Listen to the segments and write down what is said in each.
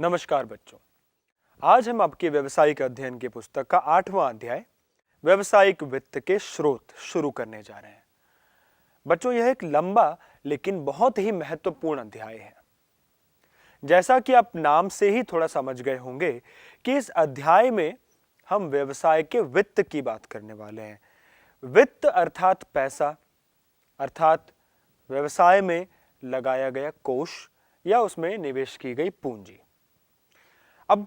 नमस्कार बच्चों, आज हम आपके व्यवसायिक अध्ययन की पुस्तक का 8वां अध्याय व्यवसायिक वित्त के स्रोत शुरू करने जा रहे हैं। बच्चों, यह एक लंबा लेकिन बहुत ही महत्वपूर्ण अध्याय है। जैसा कि आप नाम से ही थोड़ा समझ गए होंगे कि इस अध्याय में हम व्यवसाय के वित्त की बात करने वाले हैं। वित्त अर्थात पैसा, अर्थात व्यवसाय में लगाया गया कोष या उसमें निवेश की गई पूंजी। अब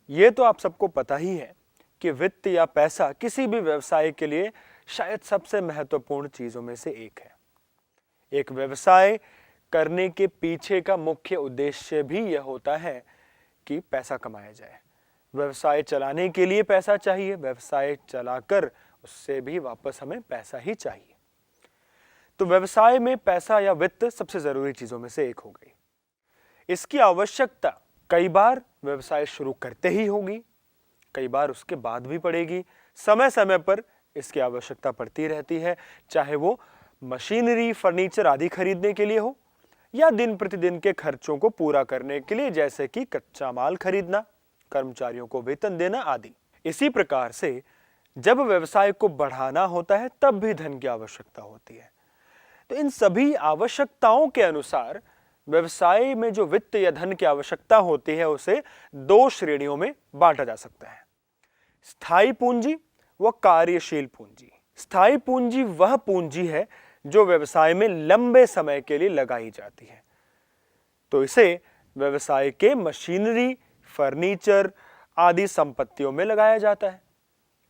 ये तो आप सबको पता ही है कि वित्त या पैसा किसी भी व्यवसाय के लिए शायद सबसे महत्वपूर्ण चीजों में से एक है। एक व्यवसाय करने के पीछे का मुख्य उद्देश्य भी यह होता है कि पैसा कमाया जाए। व्यवसाय चलाने के लिए पैसा चाहिए, व्यवसाय चलाकर उससे भी वापस हमें पैसा ही चाहिए। तो व्यवसाय में पैसा या वित्त सबसे जरूरी चीजों में से एक हो गई। इसकी आवश्यकता कई बार व्यवसाय शुरू करते ही होगी, कई बार उसके बाद भी पड़ेगी। समय समय पर इसकी आवश्यकता पड़ती रहती है, चाहे वो मशीनरी, फर्नीचर आदि खरीदने के लिए हो या दिन प्रतिदिन के खर्चों को पूरा करने के लिए, जैसे कि कच्चा माल खरीदना, कर्मचारियों को वेतन देना आदि। इसी प्रकार से जब व्यवसाय को बढ़ाना होता है तब भी धन की आवश्यकता होती है। तो इन सभी आवश्यकताओं के अनुसार व्यवसाय में जो वित्त या धन की आवश्यकता होती है उसे दो श्रेणियों में बांटा जा सकता है, स्थायी पूंजी व कार्यशील पूंजी। स्थायी पूंजी वह पूंजी है जो व्यवसाय में लंबे समय के लिए लगाई जाती है। तो इसे व्यवसाय के मशीनरी, फर्नीचर आदि संपत्तियों में लगाया जाता है।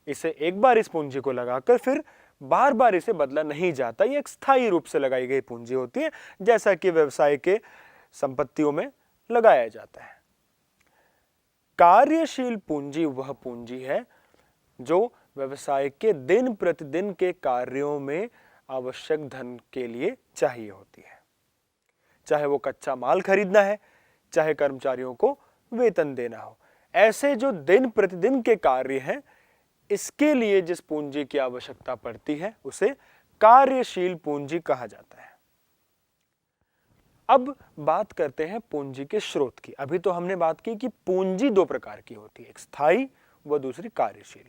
इसे एक बार इस पूंजी को लगाकर फिर बार बार इसे बदला नहीं जाता। ये एक स्थायी रूप से लगाई गई पूंजी होती है, जैसा कि व्यवसाय के संपत्तियों में लगाया जाता है। कार्यशील पूंजी वह पूंजी है जो व्यवसाय के दिन प्रतिदिन के कार्यों में आवश्यक धन के लिए चाहिए होती है, चाहे वो कच्चा माल खरीदना है, चाहे कर्मचारियों को वेतन देना हो। ऐसे जो दिन प्रतिदिन के कार्य हैं, इसके लिए जिस पूंजी की आवश्यकता पड़ती है उसे कार्यशील पूंजी कहा जाता है। अब बात करते हैं पूंजी के स्रोत की। अभी तो हमने बात की कि पूंजी दो प्रकार की होती है, एक स्थायी व दूसरी कार्यशील।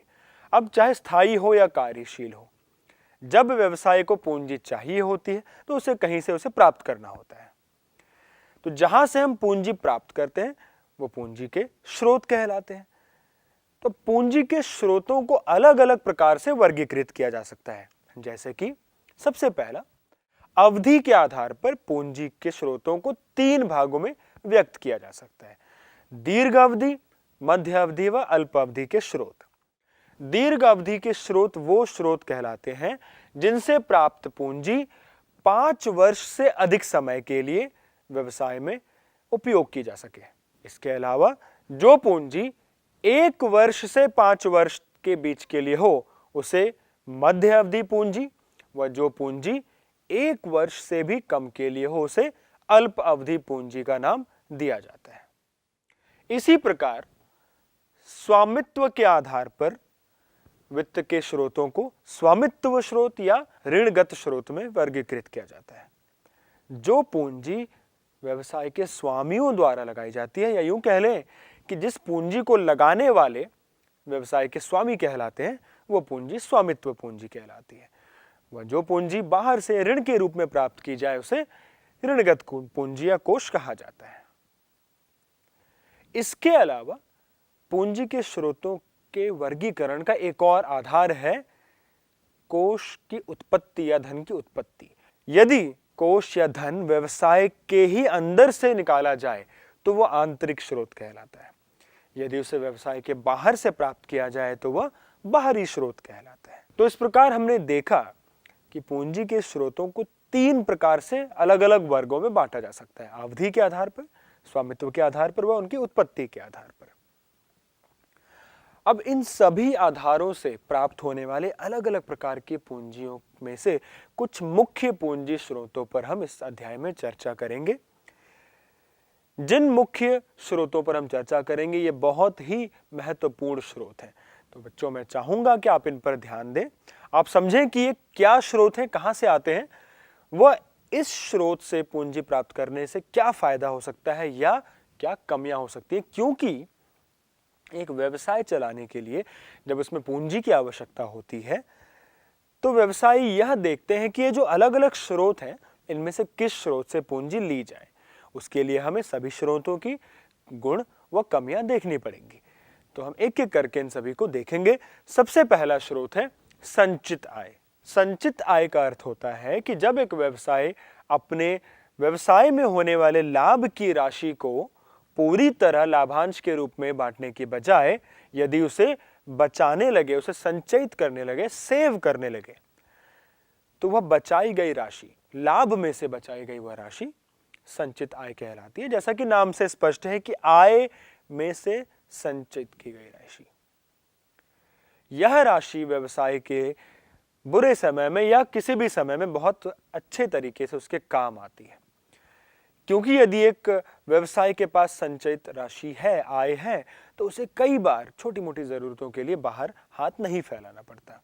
अब चाहे स्थायी हो या कार्यशील हो, जब व्यवसाय को पूंजी चाहिए होती है तो उसे कहीं से उसे प्राप्त करना होता है। तो जहां से हम पूंजी प्राप्त करते हैं वो पूंजी के स्रोत कहलाते हैं। तो पूंजी के स्रोतों को अलग अलग प्रकार से वर्गीकृत किया जा सकता है। जैसे कि सबसे पहला, अवधि के आधार पर पूंजी के स्रोतों को तीन भागों में व्यक्त किया जा सकता है: दीर्घ अवधि, मध्य अवधि व अल्प अवधि के स्रोत। दीर्घ अवधि के स्रोत वो स्रोत कहलाते हैं जिनसे प्राप्त पूंजी 5 वर्ष से अधिक समय के लिए व्यवसाय में उपयोग की जा सके। इसके अलावा जो पूंजी 1 वर्ष से 5 वर्ष के बीच के लिए हो उसे मध्य अवधि पूंजी, व जो पूंजी 1 वर्ष से भी कम के लिए हो उसे अल्प अवधि पूंजी का नाम दिया जाता है। इसी प्रकार स्वामित्व के आधार पर वित्त के स्रोतों को स्वामित्व स्रोत या ऋणगत स्रोत में वर्गीकृत किया जाता है। जो पूंजी व्यवसाय के स्वामियों द्वारा लगाई जाती है, या यूं कह लें कि जिस पूंजी को लगाने वाले व्यवसाय के स्वामी कहलाते हैं, वो पूंजी स्वामित्व पूंजी कहलाती है। वह जो पूंजी बाहर से ऋण के रूप में प्राप्त की जाए उसे ऋणगत पूंजी या कोष कहा जाता है। इसके अलावा पूंजी के स्रोतों के वर्गीकरण का एक और आधार है कोष की उत्पत्ति या धन की उत्पत्ति। यदि कोष या धन व्यवसाय के ही अंदर से निकाला जाए तो वह आंतरिक स्रोत कहलाता है। यदि उसे व्यवसाय के बाहर से प्राप्त किया जाए तो वह बाहरी स्रोत कहलाता है। तो इस प्रकार हमने देखा कि पूंजी के स्रोतों को 3 प्रकार से अलग अलग वर्गों में बांटा जा सकता है: अवधि के आधार पर, स्वामित्व के आधार पर व उनकी उत्पत्ति के आधार पर। अब इन सभी आधारों से प्राप्त होने वाले अलग अलग प्रकार की पूंजियों में से कुछ मुख्य पूंजी स्रोतों पर हम इस अध्याय में चर्चा करेंगे। जिन मुख्य स्रोतों पर हम चर्चा करेंगे ये बहुत ही महत्वपूर्ण स्रोत हैं। तो बच्चों, मैं चाहूंगा कि आप इन पर ध्यान दें, आप समझें कि ये क्या स्रोत हैं, कहां से आते हैं, वह इस स्रोत से पूंजी प्राप्त करने से क्या फायदा हो सकता है या क्या कमियां हो सकती है, क्योंकि एक व्यवसाय चलाने के लिए जब उसमें पूंजी की आवश्यकता होती है तो व्यवसायी यह देखते हैं कि ये जो अलग अलग स्रोत हैं इनमें से किस स्रोत से पूंजी ली जाए। उसके लिए हमें सभी स्रोतों की गुण व कमियां देखनी पड़ेंगी। तो हम एक एक करके इन सभी को देखेंगे। सबसे पहला स्रोत है संचित आय। संचित आय का अर्थ होता है कि जब एक व्यवसाय अपने व्यवसाय में होने वाले लाभ की राशि को पूरी तरह लाभांश के रूप में बांटने की बजाय यदि उसे बचाने लगे, उसे संचयित करने लगे, सेव करने लगे, तो वह बचाई गई राशि, लाभ में से बचाई गई वह राशि संचित आय कहलाती है। जैसा कि नाम से स्पष्ट है कि आय में से संचित की गई राशि, यह राशि व्यवसाय के बुरे समय में या किसी भी समय में बहुत अच्छे तरीके से उसके काम आती है। क्योंकि यदि एक व्यवसाय के पास संचित राशि है, आय है, तो उसे कई बार छोटी मोटी जरूरतों के लिए बाहर हाथ नहीं फैलाना पड़ता।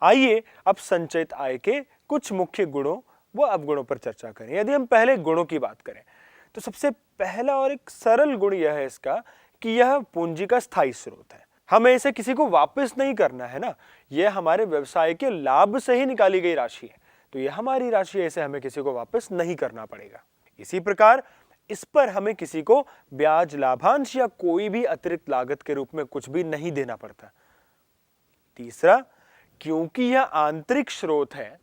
आइए अब संचित आय के कुछ मुख्य गुणों व अवगुणों पर चर्चा करें। यदि हम पहले गुणों की बात करें तो सबसे पहला और एक सरल गुण यह है इसका कि यह पूंजी का स्थायी स्रोत है। हमें इसे किसी को वापस नहीं करना है ना, यह हमारे व्यवसाय के लाभ से ही निकाली गई राशि है, तो यह हमारी राशि है, इसे हमें किसी को वापस नहीं करना पड़ेगा। इसी प्रकार इस पर हमें किसी को ब्याज, लाभांश या कोई भी अतिरिक्त लागत के रूप में कुछ भी नहीं देना पड़ता। तीसरा, क्योंकि यह आंतरिक स्रोत है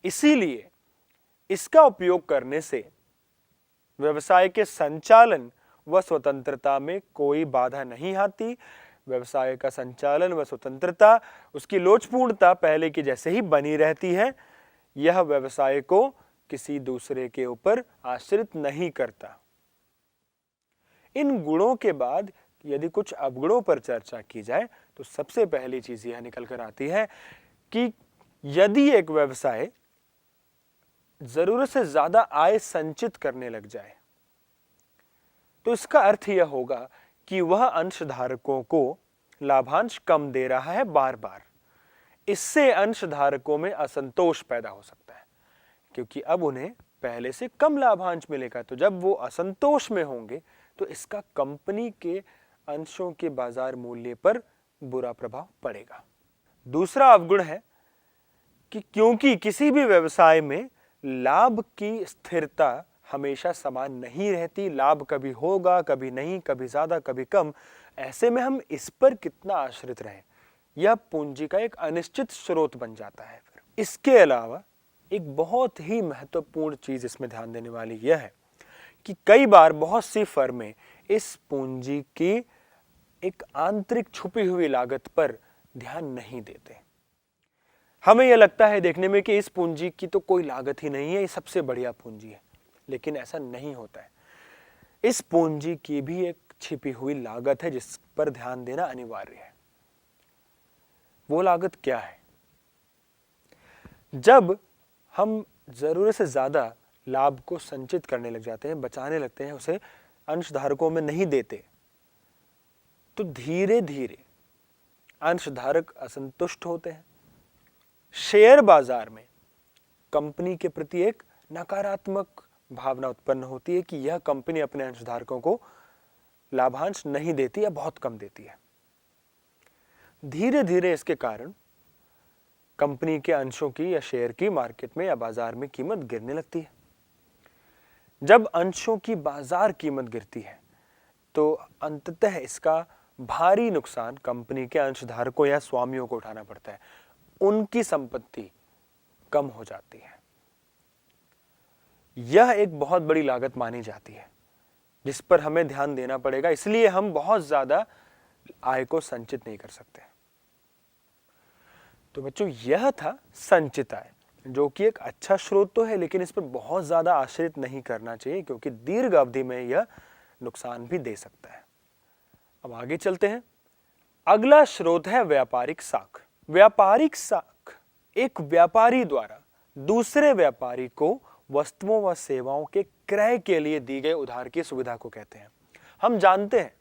इसीलिए इसका उपयोग करने से व्यवसाय के संचालन व स्वतंत्रता में कोई बाधा नहीं आती। व्यवसाय का संचालन व स्वतंत्रता, उसकी लोचपूर्णता पहले की जैसे ही बनी रहती है। यह व्यवसाय को किसी दूसरे के ऊपर आश्रित नहीं करता। इन गुणों के बाद यदि कुछ अवगुणों पर चर्चा की जाए तो सबसे पहली चीज यह निकल कर आती है कि यदि एक व्यवसाय जरूरत से ज्यादा आय संचित करने लग जाए तो इसका अर्थ यह होगा कि वह अंशधारकों को लाभांश कम दे रहा है बार बार। इससे अंशधारकों में असंतोष पैदा हो सकता है, क्योंकि अब उन्हें पहले से कम लाभांश मिलेगा। तो जब वो असंतोष में होंगे तो इसका कंपनी के अंशों के बाजार मूल्य पर बुरा प्रभाव पड़ेगा। दूसरा अवगुण है कि क्योंकि किसी भी व्यवसाय में लाभ की स्थिरता हमेशा समान नहीं रहती, लाभ कभी होगा, कभी नहीं, कभी ज्यादा, कभी कम। ऐसे में हम इस पर कितना आश्रित रहें, यह पूंजी का एक अनिश्चित स्रोत बन जाता है। फिर इसके अलावा एक बहुत ही महत्वपूर्ण चीज इसमें ध्यान देने वाली यह है कि कई बार बहुत सी फर्में इस पूंजी की एक आंतरिक छुपी हुई लागत पर ध्यान नहीं देते। हमें यह लगता है देखने में कि इस पूंजी की तो कोई लागत ही नहीं है, ये सबसे बढ़िया पूंजी है, लेकिन ऐसा नहीं होता है। इस पूंजी की भी एक छिपी हुई लागत है जिस पर ध्यान देना अनिवार्य है। वो लागत क्या है? जब हम जरूरत से ज्यादा लाभ को संचित करने लग जाते हैं, बचाने लगते हैं, उसे अंशधारकों में नहीं देते, तो धीरे धीरे अंशधारक असंतुष्ट होते हैं। शेयर बाजार में कंपनी के प्रति एक नकारात्मक भावना उत्पन्न होती है कि यह कंपनी अपने अंशधारकों को लाभांश नहीं देती या बहुत कम देती है। धीरे धीरे इसके कारण कंपनी के अंशों की या शेयर की मार्केट में या बाजार में कीमत गिरने लगती है। जब अंशों की बाजार कीमत गिरती है तो अंततः इसका भारी नुकसान कंपनी के अंशधारकों या स्वामियों को उठाना पड़ता है। उनकी संपत्ति कम हो जाती है। यह एक बहुत बड़ी लागत मानी जाती है जिस पर हमें ध्यान देना पड़ेगा, इसलिए हम बहुत ज्यादा आय को संचित नहीं कर सकते। तो बच्चों, यह था संचित आय, जो कि एक अच्छा स्रोत तो है, लेकिन इस पर बहुत ज्यादा आश्रित नहीं करना चाहिए क्योंकि दीर्घ अवधि में यह नुकसान भी दे सकता है। अब आगे चलते हैं। अगला स्रोत है व्यापारिक साख। व्यापारिक साख एक व्यापारी द्वारा दूसरे व्यापारी को वस्तुओं व सेवाओं के क्रय के लिए दी गए उधार की सुविधा को कहते हैं। हम जानते हैं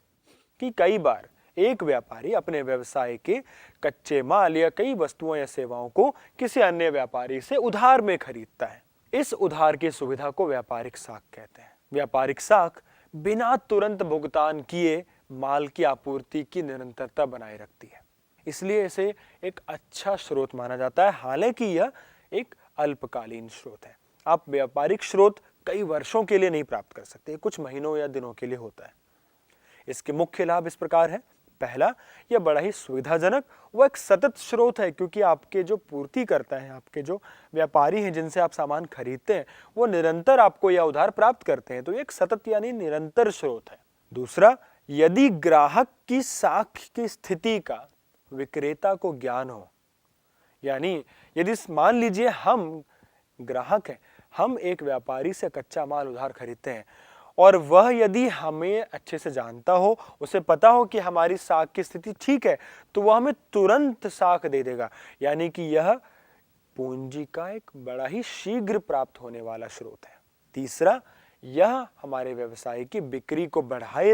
कि कई बार एक व्यापारी अपने व्यवसाय के कच्चे माल या कई वस्तुओं या सेवाओं को किसी अन्य व्यापारी से उधार में खरीदता है। इस उधार की सुविधा को व्यापारिक साख कहते हैं। व्यापारिक साख बिना तुरंत भुगतान किए माल की आपूर्ति की निरंतरता बनाए रखती है। इसलिए इसे एक अच्छा स्रोत माना जाता है, हालांकि यह एक अल्पकालीन स्रोत है। आप व्यापारिक स्रोत कई वर्षों के लिए नहीं प्राप्त कर सकते, कुछ महीनों या दिनों के लिए होता है। इसके मुख्य लाभ इस प्रकार है। पहला, यह बड़ा ही सुविधाजनक व एक सतत स्रोत है, क्योंकि आपके जो पूर्ति करता है, आपके जो व्यापारी हैं जिनसे आप सामान खरीदते हैं, वो निरंतर आपको यह उधार प्राप्त करते हैं, तो एक सतत यानी निरंतर स्रोत है। दूसरा, यदि ग्राहक की साख की स्थिति का विक्रेता को ज्ञान हो, यानी यदि मान लीजिए हम ग्राहक हैं, हम एक व्यापारी से कच्चा माल उधार खरीदते हैं और वह यदि हमें अच्छे से जानता हो, उसे पता हो कि हमारी साख की स्थिति ठीक है, तो वह हमें तुरंत साख दे देगा, यानी कि यह पूंजी का एक बड़ा ही शीघ्र प्राप्त होने वाला स्रोत है। तीसरा, यह हमारे व्यवसाय की बिक्री को बनाए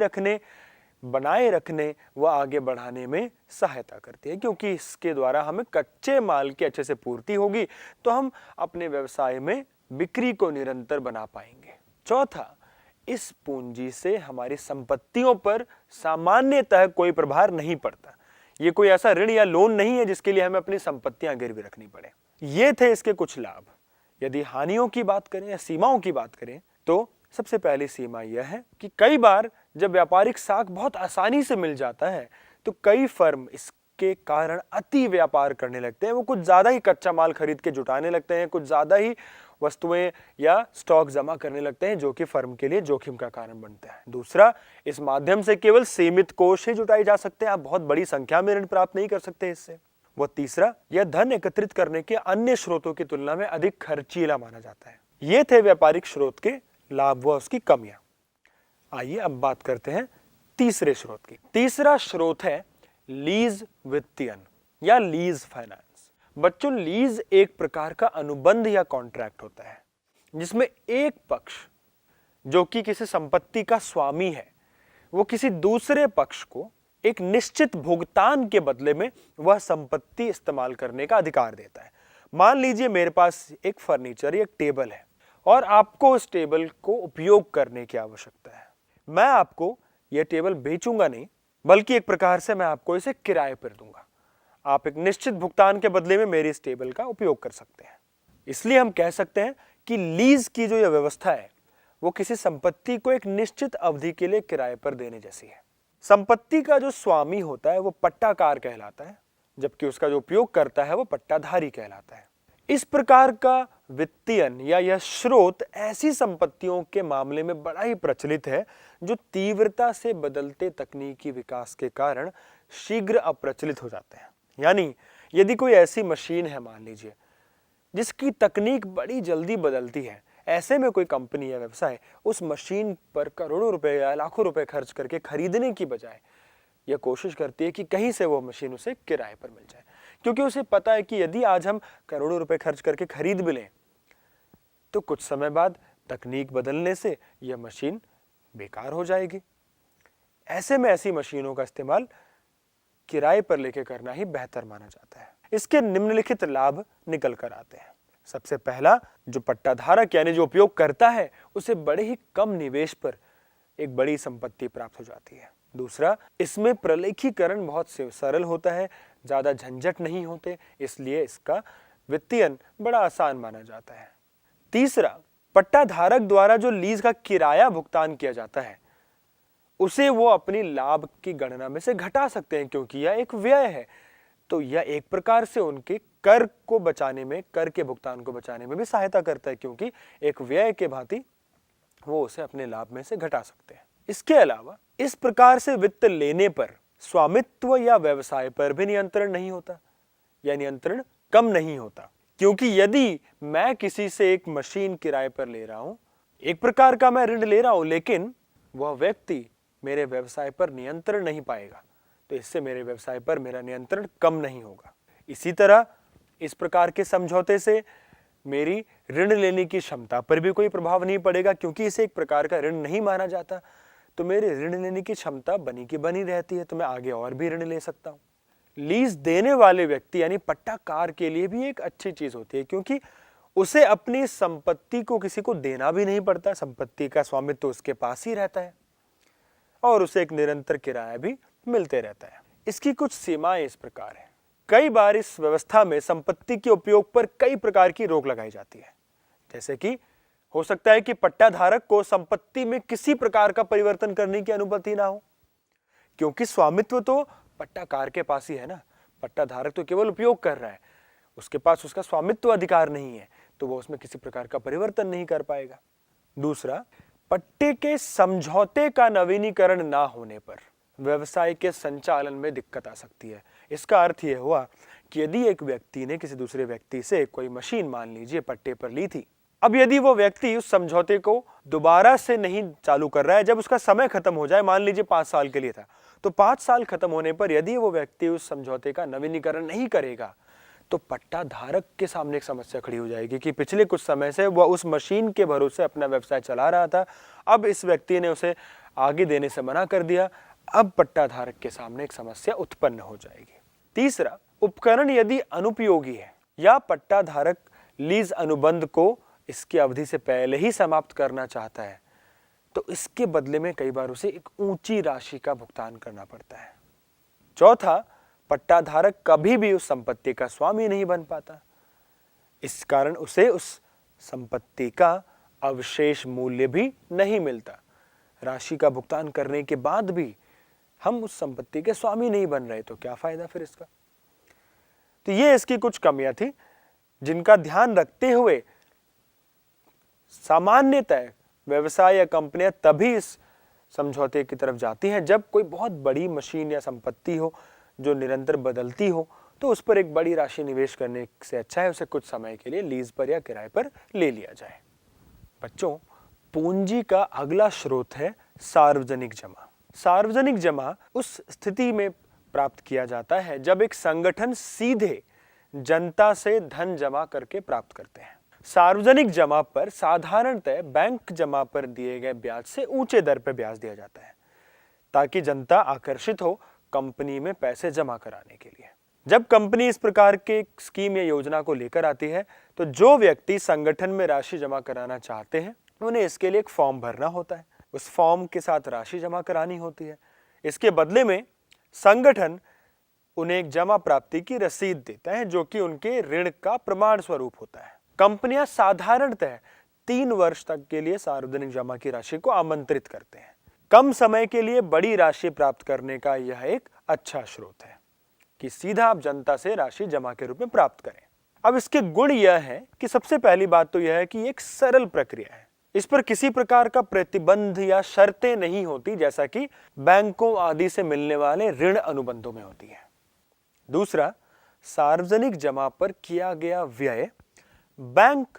रखने व आगे बढ़ाने में सहायता करती है, क्योंकि इसके द्वारा हमें कच्चे माल की अच्छे से पूर्ति होगी, तो हम अपने व्यवसाय में बिक्री को निरंतर बना पाएंगे। चौथा, इस पूंजी से हमारी संपत्तियों पर सामान्यतः कोई प्रभार नहीं पड़ता। ये कोई ऐसा ऋण या लोन नहीं है जिसके लिए हमें अपनी संपत्तियां गिरवी रखनी पड़े। ये थे इसके कुछ लाभ। यदि हानियों की बात करें या सीमाओं की बात करें, तो सबसे पहली सीमा यह है कि कई बार जब व्यापारिक साख बहुत आसानी से मिल जाता है, तो कई फर्म इसके कारण अति व्यापार करने लगते हैं। वो कुछ ज्यादा ही कच्चा माल खरीद के जुटाने लगते हैं, कुछ ज्यादा ही वस्तुएं या स्टॉक जमा करने लगते हैं, जो कि फर्म के लिए जोखिम का कारण बनता है। दूसरा, इस माध्यम से केवल सीमित कोष ही जुटाए जा सकते हैं, आप बहुत बड़ी संख्या में ऋण प्राप्त नहीं कर सकते इससे। वो तीसरा, यह धन एकत्रित करने के अन्य स्रोतों की तुलना में अधिक खर्चीला माना जाता है। ये थे व्यापारिक स्रोत के लाभ व उसकी कमियां। आइए अब बात करते हैं तीसरे स्रोत की। तीसरा स्रोत है लीज वित्तीयन या लीज फाइनेंस। बच्चों, लीज एक प्रकार का अनुबंध या कॉन्ट्रैक्ट होता है, जिसमें एक पक्ष जो कि किसी संपत्ति का स्वामी है, वो किसी दूसरे पक्ष को एक निश्चित भुगतान के बदले में वह संपत्ति इस्तेमाल करने का अधिकार देता है। मान लीजिए मेरे पास एक फर्नीचर या एक टेबल है और आपको इस टेबल को उपयोग करने की आवश्यकता है। मैं आपको यह टेबल बेचूंगा नहीं, बल्कि एक प्रकार से मैं आपको इसे किराए पर दूंगा। आप एक निश्चित भुगतान के बदले में मेरी इस टेबल का उपयोग कर सकते हैं। इसलिए हम कह सकते हैं कि लीज की जो यह व्यवस्था है, वो किसी संपत्ति को एक निश्चित अवधि के लिए किराए पर देने जैसी है। संपत्ति का जो स्वामी होता है वो पट्टाकार कहलाता है, जबकि उसका जो उपयोग करता है वो पट्टाधारी कहलाता है। इस प्रकार का वित्तीयन या यह स्रोत ऐसी संपत्तियों के मामले में बड़ा ही प्रचलित है जो तीव्रता से बदलते तकनीकी विकास के कारण शीघ्र अप्रचलित हो जाते हैं। यानी यदि कोई ऐसी मशीन है, मान लीजिए, जिसकी तकनीक बड़ी जल्दी बदलती है, ऐसे में कोई कंपनी या व्यवसाय उस मशीन पर करोड़ों रुपए या लाखों रुपए खर्च करके खरीदने की बजाय यह कोशिश करती है कि कहीं से वो मशीन उसे किराए पर मिल जाए, क्योंकि उसे पता है कि यदि आज हम करोड़ों रुपए खर्च करके खरीद भी लें, तो कुछ समय बाद तकनीक बदलने से यह मशीन बेकार हो जाएगी। ऐसे में ऐसी मशीनों का इस्तेमाल किराए पर लेके करना ही बेहतर माना जाता है। इसके निम्नलिखित लाभ निकल कर आते हैं। सबसे पहला, जो पट्टाधारक यानी जो उपयोग करता है, उसे बड़े ही कम निवेश पर एक बड़ी संपत्ति प्राप्त हो जाती है। दूसरा, इसमें प्रलेखीकरण बहुत सरल होता है, ज्यादा झंझट नहीं होते, इसलिए इसका वित्तीयन बड़ा आसान माना जाता है। तीसरा, पट्टाधारक द्वारा जो लीज का किराया भुगतान किया जाता है, उसे वो अपनी लाभ की गणना में से घटा सकते हैं, क्योंकि यह एक व्यय है। तो यह एक प्रकार से उनके कर के भुगतान को बचाने में भी सहायता करता है, क्योंकि एक व्यय के भांति वो उसे अपने लाभ में से घटा सकते हैं। इसके अलावा इस प्रकार से वित्त लेने पर स्वामित्व या व्यवसाय पर भी नियंत्रण नहीं होता, या नियंत्रण कम नहीं होता, क्योंकि यदि मैं किसी से एक मशीन किराए पर ले रहा हूं, एक प्रकार का मैं ऋण ले रहा हूं, लेकिन वह व्यक्ति मेरे व्यवसाय पर नियंत्रण नहीं पाएगा, तो इससे मेरे व्यवसाय पर मेरा नियंत्रण कम नहीं होगा। इसी तरह इस प्रकार के समझौते से मेरी ऋण लेने की क्षमता पर भी कोई प्रभाव नहीं पड़ेगा, क्योंकि इसे एक प्रकार का ऋण नहीं माना जाता, तो मेरे ऋण लेने की क्षमता बनी की बनी रहती है, तो मैं आगे और भी ऋण ले सकता हूं। लीज देने वाले व्यक्ति यानी पट्टाकार के लिए भी एक अच्छी चीज होती है, क्योंकि उसे अपनी संपत्ति को किसी को देना भी नहीं पड़ता, संपत्ति का स्वामित्व उसके पास ही रहता है। और उसे एक निरंतर किराया भी मिलते रहता है। इसकी कुछ सीमाएं इस प्रकार हैं। कई बार इस व्यवस्था में संपत्ति के उपयोग पर कई प्रकार की रोक लगाई जाती है। जैसे कि हो सकता है कि पट्टाधारक को संपत्ति में किसी प्रकार का परिवर्तन करने की अनुमति ना हो, क्योंकि स्वामित्व तो पट्टाकार के पास ही है ना। पट्टाधारक तो केवल उपयोग कर रहा है, उसके पास उसका स्वामित्व अधिकार नहीं है, तो वो उसमें किसी प्रकार का परिवर्तन नहीं कर पाएगा। दूसरा, पट्टे के समझौते का नवीनीकरण ना होने पर व्यवसाय के संचालन में दिक्कत आ सकती है। इसका अर्थ यह हुआ कि यदि एक व्यक्ति ने किसी दूसरे व्यक्ति से कोई मशीन मान लीजिए पट्टे पर ली थी, अब यदि वो व्यक्ति उस समझौते को दोबारा से नहीं चालू कर रहा है, जब उसका समय खत्म हो जाए, मान लीजिए 5 साल के लिए था, तो 5 साल खत्म होने पर यदि वो व्यक्ति उस समझौते का नवीनीकरण नहीं करेगा, तो पट्टाधारक के सामने एक समस्या खड़ी हो जाएगी कि पिछले कुछ समय से वह उस मशीन के भरोसे अपना व्यवसाय चला रहा था, अब इस व्यक्ति ने उसे आगे देने से मना कर दिया, अब पट्टाधारक के सामने एक समस्या उत्पन्न हो जाएगी। तीसरा, उपकरण यदि अनुपयोगी है या पट्टाधारक लीज अनुबंध को इसकी अवधि से पहले ही समाप्त करना चाहता है, तो इसके बदले में कई बार उसे एक ऊंची राशि का भुगतान करना पड़ता है। चौथा, पट्टाधारक कभी भी उस संपत्ति का स्वामी नहीं बन पाता, इस कारण उसे उस संपत्ति का अवशेष मूल्य भी नहीं मिलता। राशि का भुगतान करने के बाद भी हम उस संपत्ति के स्वामी नहीं बन रहे, तो क्या फायदा फिर इसका। तो ये इसकी कुछ कमियां थी जिनका ध्यान रखते हुए सामान्यतः व्यवसाय या कंपनियां तभी इस समझौते की तरफ जाती हैं जब कोई बहुत बड़ी मशीन या संपत्ति हो जो निरंतर बदलती हो, तो उस पर एक बड़ी राशि निवेश करने से अच्छा है उसे कुछ समय के लिए लीज पर या किराए पर ले लिया जाए। बच्चों, पूंजी का अगला स्रोत है सार्वजनिक जमा। सार्वजनिक जमा उस स्थिति में प्राप्त किया जाता है जब एक संगठन सीधे जनता से धन जमा करके प्राप्त करते हैं। सार्वजनिक जमा पर साधारणतः बैंक जमा पर दिए गए ब्याज से ऊंचे दर पर ब्याज दिया जाता है ताकि जनता आकर्षित हो कंपनी में पैसे जमा कराने के लिए। जब कंपनी इस प्रकार के स्कीम या योजना को लेकर आती है, तो जो व्यक्ति संगठन में राशि जमा कराना चाहते हैं उन्हें इसके लिए एक फॉर्म भरना होता है। उस फॉर्म के साथ राशि जमा करानी होती है। इसके बदले में संगठन उन्हें एक जमा प्राप्ति की रसीद देता है जो कि उनके ऋण का प्रमाण स्वरूप होता है। कंपनियां साधारणतः 3 वर्ष तक के लिए सार्वजनिक जमा की राशि को आमंत्रित करते हैं। कम समय के लिए बड़ी राशि प्राप्त करने का यह एक अच्छा स्रोत है कि सीधा आप जनता से राशि जमा के रूप में प्राप्त करें। अब इसके गुण यह है कि सबसे पहली बात तो यह है कि एक सरल प्रक्रिया है। इस पर किसी प्रकार का प्रतिबंध या शर्तें नहीं होती जैसा कि बैंकों आदि से मिलने वाले ऋण अनुबंधों में होती है। दूसरा, सार्वजनिक जमा पर किया गया व्यय बैंक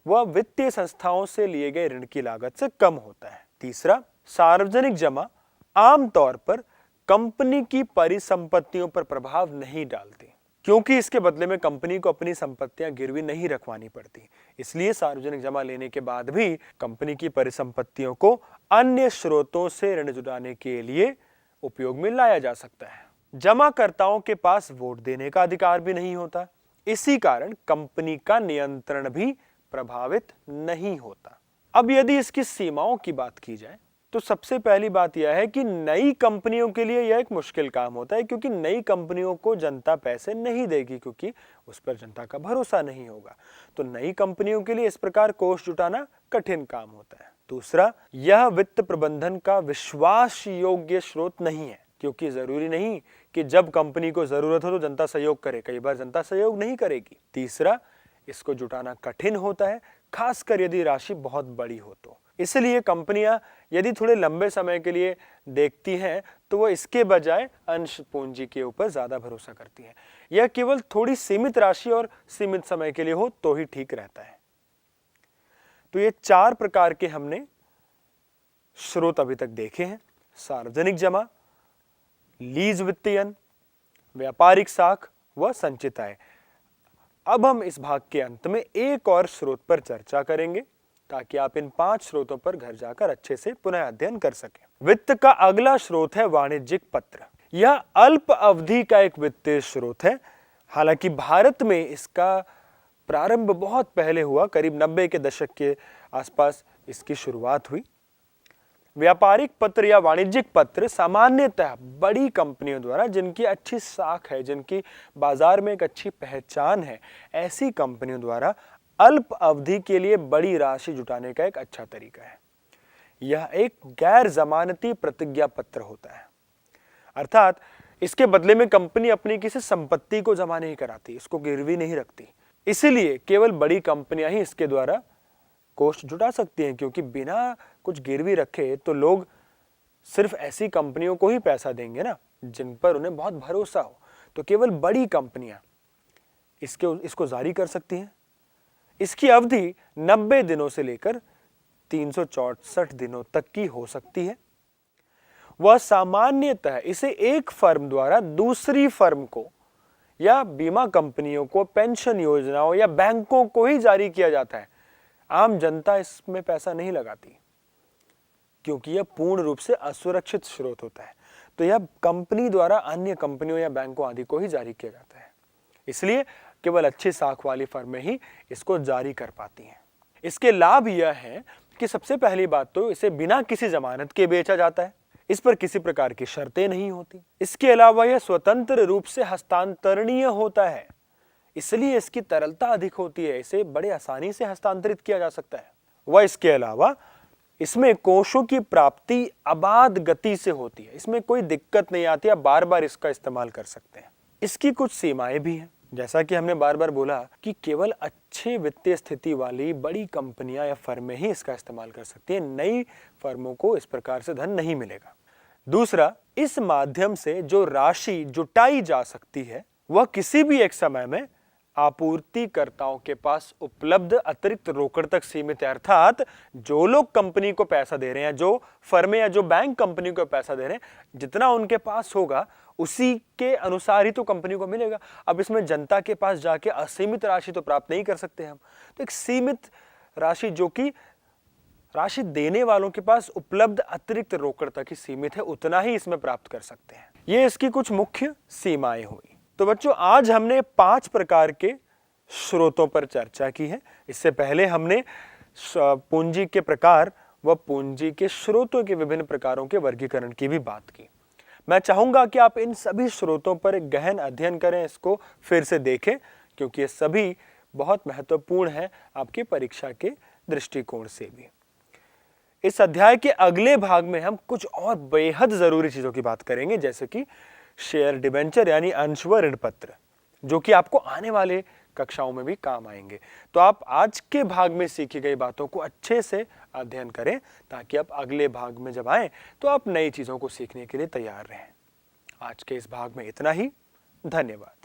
व वित्तीय संस्थाओं से लिए गए ऋण की लागत से कम होता है। तीसरा, सार्वजनिक जमा आमतौर पर कंपनी की परिसंपत्तियों पर प्रभाव नहीं डालती, क्योंकि इसके बदले में कंपनी को अपनी संपत्तियां गिरवी नहीं रखवानी पड़ती। इसलिए सार्वजनिक जमा लेने के बाद भी कंपनी की परिसंपत्तियों को अन्य स्रोतों से ऋण जुटाने के लिए उपयोग में लाया जा सकता है। जमाकर्ताओं के पास वोट देने का अधिकार भी नहीं होता, इसी कारण कंपनी का नियंत्रण भी प्रभावित नहीं होता। अब यदि इसकी सीमाओं की बात की जाए तो सबसे पहली बात यह है कि नई कंपनियों के लिए यह एक मुश्किल काम होता है, क्योंकि नई कंपनियों को जनता पैसे नहीं देगी, क्योंकि उस पर जनता का भरोसा नहीं होगा। तो नई कंपनियों के लिए इस प्रकार कोष जुटाना कठिन काम होता है। दूसरा, यह वित्त प्रबंधन का विश्वास योग्य स्रोत नहीं है, क्योंकि जरूरी नहीं कि जब कंपनी को जरूरत हो तो जनता सहयोग करे, कई बार जनता सहयोग नहीं करेगी। तीसरा, इसको जुटाना कठिन होता है, खासकर यदि राशि बहुत बड़ी हो तो। इसलिए कंपनियां यदि थोड़े लंबे समय के लिए देखती हैं तो वह इसके बजाय अंश पूंजी के ऊपर ज्यादा भरोसा करती हैं। यह केवल थोड़ी सीमित राशि और सीमित समय के लिए हो तो ही ठीक रहता है। तो ये 4 प्रकार के हमने स्रोत अभी तक देखे हैं: सार्वजनिक जमा, लीज वित्तीयन, व्यापारिक साख व संचित आय। अब हम इस भाग के अंत में एक और स्रोत पर चर्चा करेंगे ताकि आप इन 5 स्रोतों पर घर जाकर अच्छे से पुनः अध्ययन कर सकें। वित्त का अगला स्रोत है वाणिज्यिक पत्र। यह अल्प अवधि का एक वित्तीय स्रोत है। हालांकि भारत में इसका प्रारंभ बहुत पहले हुआ, करीब 90 के दशक के आसपास इसकी शुरुआत हुई। व्यापारिक पत्र या वाणिज्यिक पत्र सामान्यतः बड़ी कंपनियों द्वारा, जिनकी अच्छी साख है, जिनकी बाजार में एक अच्छी पहचान है, ऐसी कंपनियों द्वारा अल्प अवधि के लिए बड़ी राशि जुटाने का एक अच्छा तरीका है। यह एक गैर जमानती प्रतिज्ञा पत्र होता है, अर्थात इसके बदले में कंपनी अपनी किसी संपत्ति को जमा नहीं कराती, इसको गिरवी नहीं रखती। इसीलिए केवल बड़ी कंपनियां ही इसके द्वारा कोष जुटा सकती हैं, क्योंकि बिना कुछ गिरवी रखे तो लोग सिर्फ ऐसी कंपनियों को ही पैसा देंगे ना, जिन पर उन्हें बहुत भरोसा हो। तो केवल बड़ी कंपनियां इसको जारी कर सकती हैं। इसकी अवधि 90 दिनों से लेकर 364 दिनों तक की हो सकती है। वह सामान्यतः इसे एक फर्म द्वारा दूसरी फर्म को या बीमा कंपनियों को, पेंशन योजनाओं या बैंकों को ही जारी किया जाता है। आम जनता इसमें पैसा नहीं लगाती, क्योंकि यह पूर्ण रूप से असुरक्षित स्रोत होता है। तो यह कंपनी द्वारा अन्य कंपनियों या बैंकों आदि को ही जारी किया जाता है। इसलिए केवल अच्छी साख वाली फर्में ही इसको जारी कर पाती हैं। इसके लाभ यह है कि सबसे पहली बात तो इसे बिना किसी जमानत के बेचा जाता है, इस पर किसी प्रकार की शर्तें नहीं होती। इसके अलावा यह स्वतंत्र रूप से हस्तांतरणीय होता है, इसलिए इसकी तरलता अधिक होती है, इसे बड़े आसानी से हस्तांतरित किया जा सकता है। वह इसके अलावा इसमें कोषों की प्राप्ति अबाध गति से होती है, इसमें कोई दिक्कत नहीं आती, आप बार बार इसका इस्तेमाल कर सकते हैं। इसकी कुछ सीमाएं भी हैं, जैसा कि हमने बार बार बोला कि केवल अच्छी वित्तीय स्थिति वाली बड़ी कंपनियां या फर्में ही इसका इस्तेमाल कर सकती हैं, नई फर्मों को इस प्रकार से धन नहीं मिलेगा। दूसरा, इस माध्यम से जो राशि जुटाई जा सकती है वह किसी भी एक समय में आपूर्तिकर्ताओं के पास उपलब्ध अतिरिक्त रोकड़ तक सीमित है, अर्थात जो लोग कंपनी को पैसा दे रहे हैं, जो फर्में या जो बैंक कंपनी को पैसा दे रहे हैं, जितना उनके पास होगा उसी के अनुसार ही तो कंपनी को मिलेगा। अब इसमें जनता के पास जाके असीमित राशि तो प्राप्त नहीं कर सकते हम, तो एक सीमित राशि जो कि राशि देने वालों के पास उपलब्ध अतिरिक्त रोकड़ तक ही सीमित है, उतना ही इसमें प्राप्त कर सकते हैं। ये इसकी कुछ मुख्य सीमाएं हुई। तो बच्चों, आज हमने 5 प्रकार के स्रोतों पर चर्चा की है। इससे पहले हमने पूंजी के प्रकार व पूंजी के स्रोतों के विभिन्न प्रकारों के वर्गीकरण की भी बात की। मैं चाहूंगा कि आप इन सभी स्रोतों पर एक गहन अध्ययन करें, इसको फिर से देखें, क्योंकि ये सभी बहुत महत्वपूर्ण है आपकी परीक्षा के दृष्टिकोण से भी। इस अध्याय के अगले भाग में हम कुछ और बेहद जरूरी चीजों की बात करेंगे, जैसे कि शेयर डिबेंचर यानी अंशवह ऋण पत्र, जो कि आपको आने वाले कक्षाओं में भी काम आएंगे। तो आप आज के भाग में सीखी गई बातों को अच्छे से अध्ययन करें, ताकि आप अगले भाग में जब आएं तो आप नई चीजों को सीखने के लिए तैयार रहें। आज के इस भाग में इतना ही। धन्यवाद।